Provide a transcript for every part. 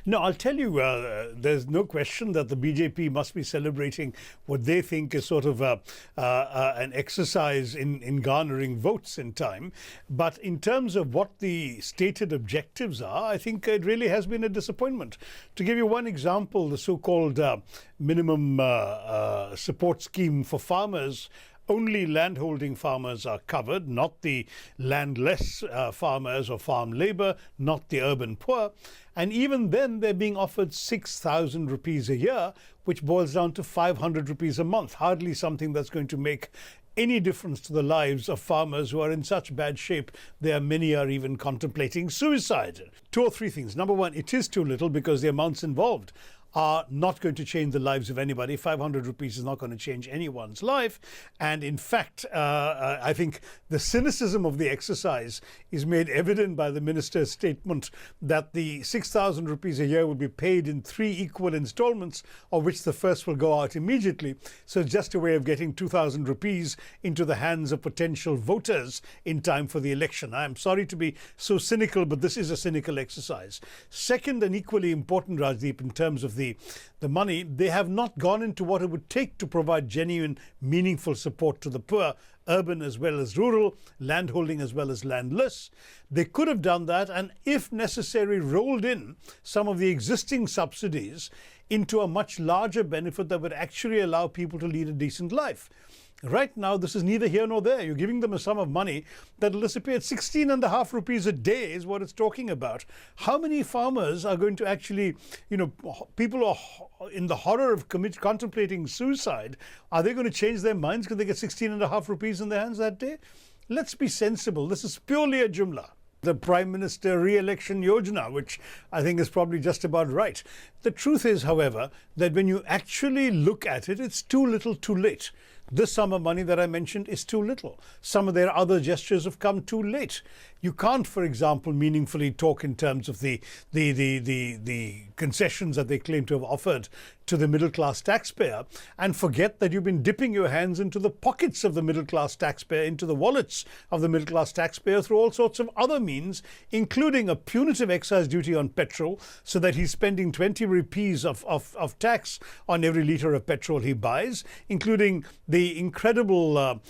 No, I'll tell you, there's no question that the BJP must be celebrating what they think is sort of an exercise in garnering votes in time. But in terms of what the stated objectives are, I think it really has been a disappointment. To give you one example, the so-called minimum support scheme for farmers, only landholding farmers are covered, not the landless farmers or farm labour, not the urban poor. And even then, they're being offered 6,000 rupees a year, which boils down to 500 rupees a month. Hardly something that's going to make any difference to the lives of farmers who are in such bad shape. Many are even contemplating suicide. Two or three things. Number one, it is too little because the amounts involved are not going to change the lives of anybody. 500 rupees is not going to change anyone's life. And in fact, I think the cynicism of the exercise is made evident by the minister's statement that the 6,000 rupees a year will be paid in 3 equal installments, of which the first will go out immediately. So it's just a way of getting 2,000 rupees into the hands of potential voters in time for the election. I'm sorry to be so cynical, but this is a cynical exercise. Second, and equally important, Rajdeep, in terms of the money, they have not gone into what it would take to provide genuine, meaningful support to the poor, urban as well as rural, landholding as well as landless. They could have done that, and if necessary, rolled in some of the existing subsidies into a much larger benefit that would actually allow people to lead a decent life. Right now, this is neither here nor there. You're giving them a sum of money that will disappear. 16.5 rupees a day is what it's talking about. How many farmers are going to actually, people are in the horror of contemplating suicide. Are they going to change their minds because they get 16.5 rupees in their hands that day? Let's be sensible. This is purely a jumla. The Prime Minister re-election Yojana, which I think is probably just about right. The truth is, however, that when you actually look at it, it's too little too late. This sum of money that I mentioned is too little. Some of their other gestures have come too late. You can't, for example, meaningfully talk in terms of the concessions that they claim to have offered to the middle-class taxpayer and forget that you've been dipping your hands into the pockets of the middle-class taxpayer, into the wallets of the middle-class taxpayer through all sorts of other means, including a punitive excise duty on petrol, so that he's spending 20 rupees of tax on every litre of petrol he buys, including the incredibly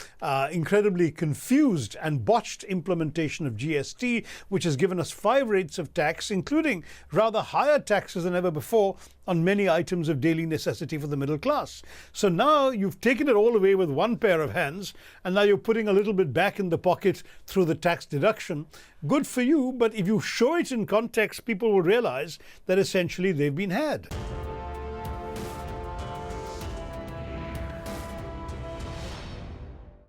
confused and botched implementation of GST, which has given us 5 rates of tax, including rather higher taxes than ever before on many items of daily necessity for the middle class. So now you've taken it all away with one pair of hands, and now you're putting a little bit back in the pocket through the tax deduction. Good for you, but if you show it in context, people will realize that essentially they've been had.